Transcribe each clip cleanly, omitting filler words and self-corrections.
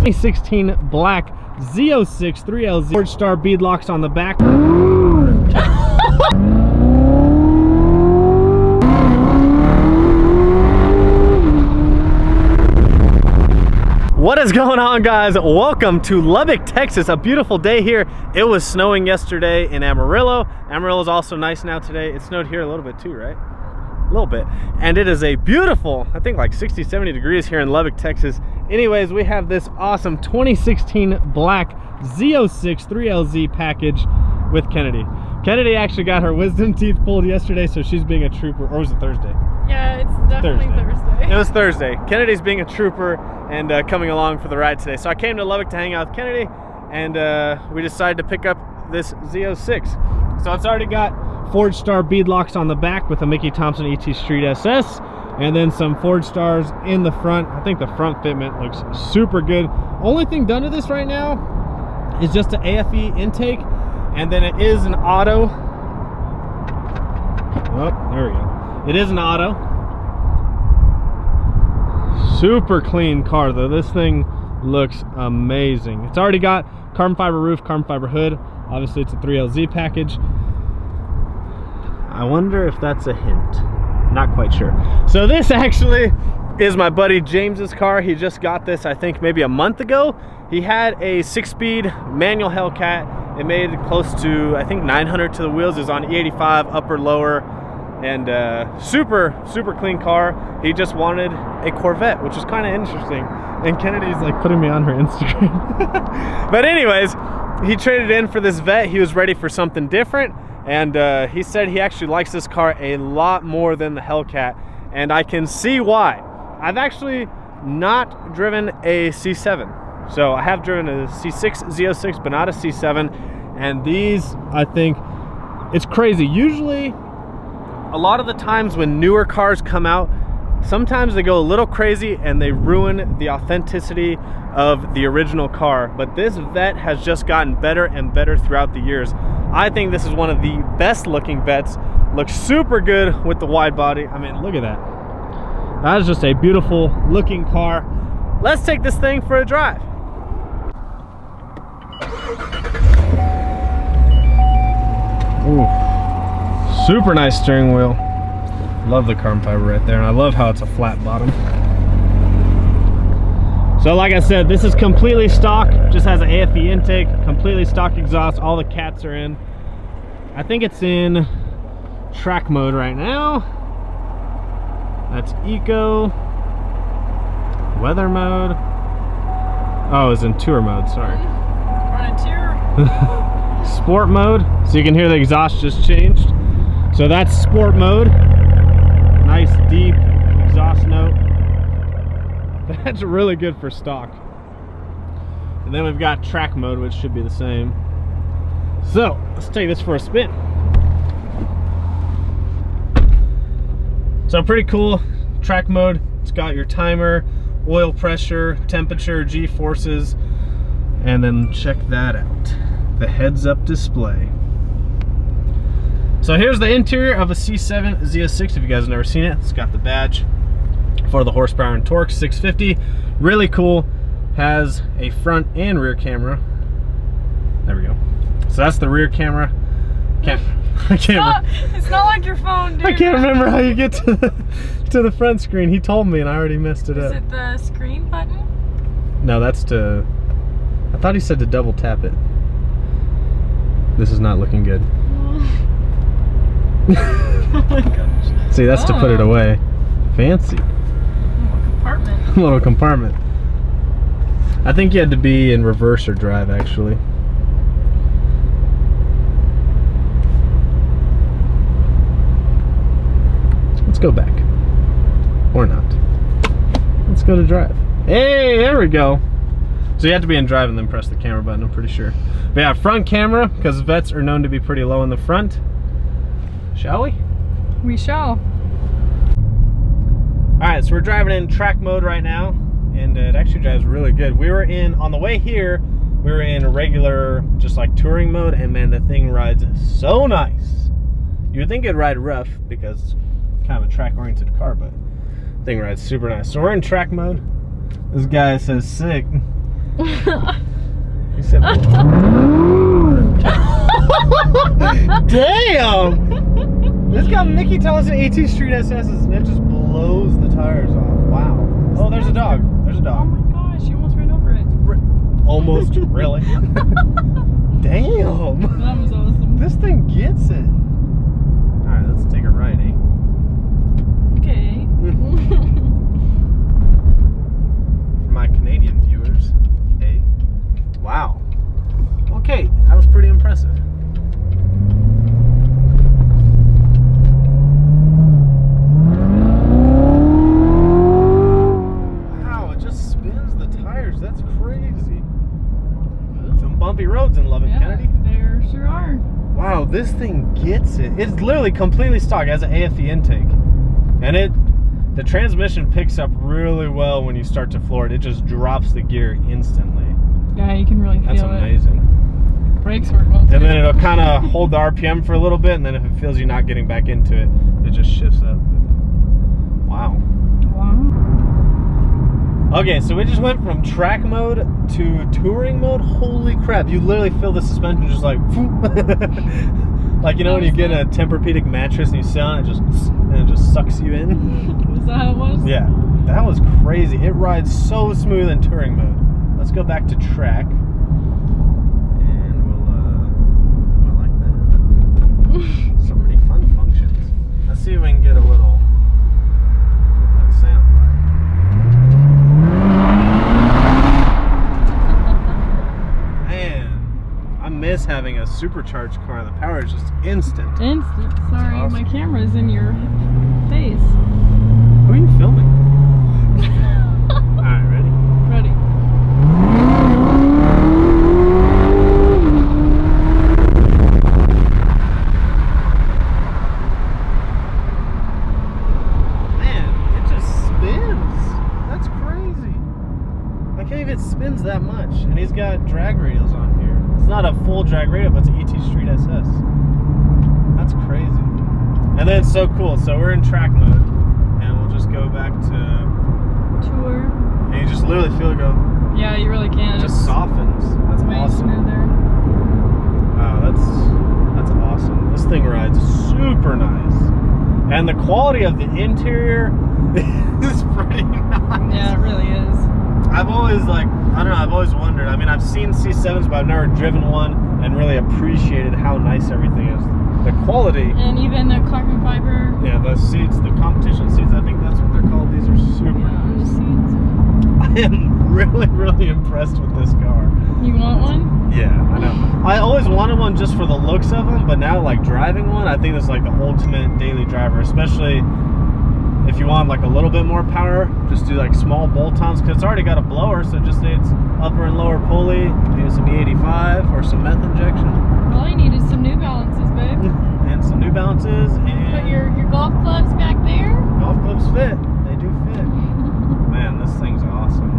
2016 black Z06 3LZ Forged Star beadlocks on the back. What is going on, guys? Welcome to Lubbock, Texas. A beautiful day here. It was snowing yesterday in Amarillo. Amarillo is also nice now today. It snowed here a little bit too, right? A little bit. And it is a beautiful, I think like 60, 70 degrees here in Lubbock, Texas. Anyways, we have this awesome 2016 black Z06 3LZ package with Kennedy. Kennedy actually got her wisdom teeth pulled yesterday, so she's being a trooper. Or was it Thursday? Yeah, it's definitely Thursday. It was Thursday. Kennedy's being a trooper and coming along for the ride today. So I came to Lubbock to hang out with Kennedy, and we decided to pick up this Z06. So it's already got Forged Star beadlocks on the back with a Mickey Thompson ET Street SS, and then some Forged Stars in the front. I think the front fitment looks super good. Only thing done to this right now is just an AFE intake, and then it is an auto. Oh, there we go. It is an auto. Super clean car though. This thing looks amazing. It's already got carbon fiber roof, carbon fiber hood. Obviously it's a 3LZ package. I wonder if that's a hint. Not quite sure. So this actually is my buddy James's car. He just got this, I think maybe a month ago. He had a 6-speed manual Hellcat. It made close to, I think, 900 to the wheels. It was on E85, upper, lower, and super clean car. He just wanted a Corvette, which is kind of interesting. And Kennedy's like putting me on her Instagram. But anyways, he traded in for this Vet. He was ready for something different. And he said he actually likes this car a lot more than the Hellcat, and I can see why. I've actually not driven a C7. So I have driven a C6 Z06, but not a C7. And these, I think, it's crazy. Usually, a lot of the times when newer cars come out, sometimes they go a little crazy and they ruin the authenticity of the original car. But this Vet has just gotten better and better throughout the years. I think this is one of the best looking Vets. Looks super good with the wide body. I mean, look at that. That is just a beautiful looking car. Let's take this thing for a drive. Ooh. Super nice steering wheel. Love the carbon fiber right there, and I love how it's a flat bottom. So like I said, this is completely stock, just has an AFE intake, completely stock exhaust, all the cats are in. I think it's in track mode right now. That's eco, weather mode. Oh, it's in tour mode, sorry. Run a tour. Sport mode, so you can hear the exhaust just changed. So that's sport mode. Nice deep exhaust note. That's really good for stock. And then we've got track mode, which should be the same. So let's take this for a spin. So pretty cool track mode. It's got your timer, oil pressure, temperature, G-forces, and then check that out. The heads-up display. So here's the interior of a C7 Z06, if you guys have never seen it. It's got the badge for the horsepower and torque, 650. Really cool. Has a front and rear camera. There we go. So that's the rear camera. It's not like your phone, dude. I can't remember how you get to the front screen. He told me and I already messed it up. Is it the screen button? No, that's to... I thought he said to double tap it. This is not looking good. Oh my gosh. See, that's to put it away. Fancy. Little compartment. Little compartment. I think you had to be in reverse or drive, actually. Let's go back. Or not. Let's go to drive. Hey, there we go. So you have to be in drive and then press the camera button, I'm pretty sure. But yeah, front camera, because Vets are known to be pretty low in the front. Shall we? We shall. Alright, so we're driving in track mode right now, and it actually drives really good. We were in, on the way here, we were in a regular, just like touring mode, and man, the thing rides so nice. You would think it'd ride rough, because it's kind of a track-oriented car, but the thing rides super nice. So we're in track mode. This guy says sick. He said, damn! This got Mickey Thompson AT Street SS's and it just blows the tires off. Wow. Oh, there's a dog. There's a Oh dog. my gosh, you almost ran over it. Almost, really? Damn! That was awesome. This thing gets it. Alright, let's take a ride, eh? Okay. For my Canadian viewers, eh? Wow. Okay, that was pretty impressive. Wow, it just spins the tires. That's crazy. Some bumpy roads in Lubbock, Yeah, Kennedy. there sure are. Wow, this thing gets it. It's literally completely stock. It has an AFE intake. And the transmission picks up really well when you start to floor it. It just drops the gear instantly. Yeah, you can really feel That's amazing. it. Brakes work well too. And then it'll kind of hold the RPM for a little bit, and then if it feels you're not getting back into it, it just shifts up. Wow. Wow. Okay, so we just went from track mode to touring mode. Holy crap, you literally feel the suspension just like, like, you know when you get a Tempur-Pedic mattress and you sit on it, and it just sucks you in? Is that how it was? Yeah, that was crazy. It rides so smooth in touring mode. Let's go back to track. So many fun functions. Let's see if we can get a little sound. Man, I miss having a supercharged car. The power is just instant. Instant. Sorry, Awesome. my camera's in your face. Who are you filming? Alright, ready? Ready. It spins that much, and he's got drag radials on here. It's not a full drag radial, but it's ET Street SS. That's crazy. And then it's so cool. So we're in track mode, and we'll just go back to Tour. and you just literally feel it go. Yeah, you really can. It just softens. That's way awesome. smoother. Wow, that's awesome. This thing rides super nice, and the quality of the interior is pretty nice. Yeah, it really is. I've always I've always wondered. I mean, I've seen C7s, but I've never driven one and really appreciated how nice everything is. The quality. And even the carbon fiber. Yeah, the seats, the competition seats, I think that's what they're called. These are super Yeah, the nice. seats. I am really, really impressed with this car. You want one? Yeah, I know. I always wanted one just for the looks of them, but now like driving one, I think it's like the ultimate daily driver, especially if you want like a little bit more power, just do like small bolt-ons, because it's already got a blower, so it just needs upper and lower pulley, maybe some E85 or some meth injection. All you need is some New Balances, babe. And some New Balances, and Put your golf clubs back there. golf clubs fit. They do fit. Man, this thing's awesome.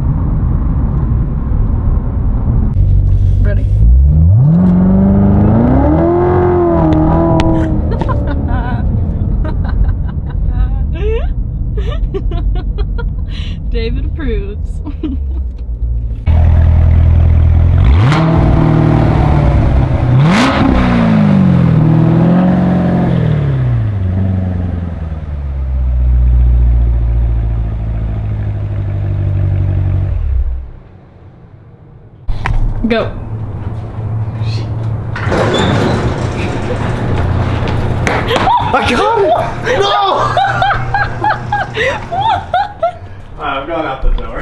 Ready. David approves. Go. I got it! No! Alright, I'm going out the door.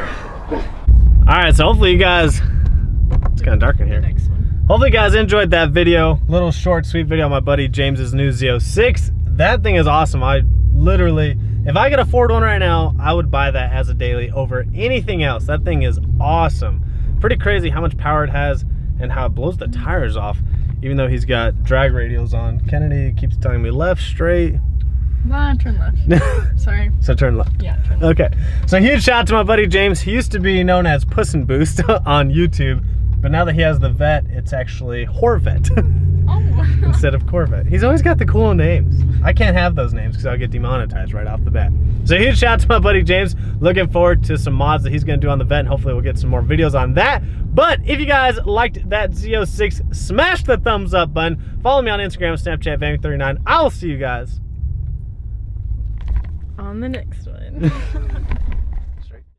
Alright, so hopefully you guys, it's kind of dark in here. Next one. Hopefully you guys enjoyed that video. Little short, sweet video on my buddy James's new Z06. That thing is awesome. I literally, if I could afford one right now, I would buy that as a daily over anything else. That thing is awesome. Pretty crazy how much power it has and how it blows the tires off, even though he's got drag radials on. Kennedy keeps telling me left, straight. Nah, turn left. Sorry. So turn left. Yeah, turn left. Okay, so huge shout out to my buddy James. He used to be known as Puss in Boost on YouTube, but now that he has the Vet, it's actually Horvet. Oh. instead of Corvette. He's always got the cool names. I can't have those names because I'll get demonetized right off the bat. So huge shout out to my buddy James. Looking forward to some mods that he's going to do on the Vet, and hopefully we'll get some more videos on that. But if you guys liked that Z06, smash the thumbs up button. Follow me on Instagram, Snapchat, Vanny39. I will see you guys On the next one.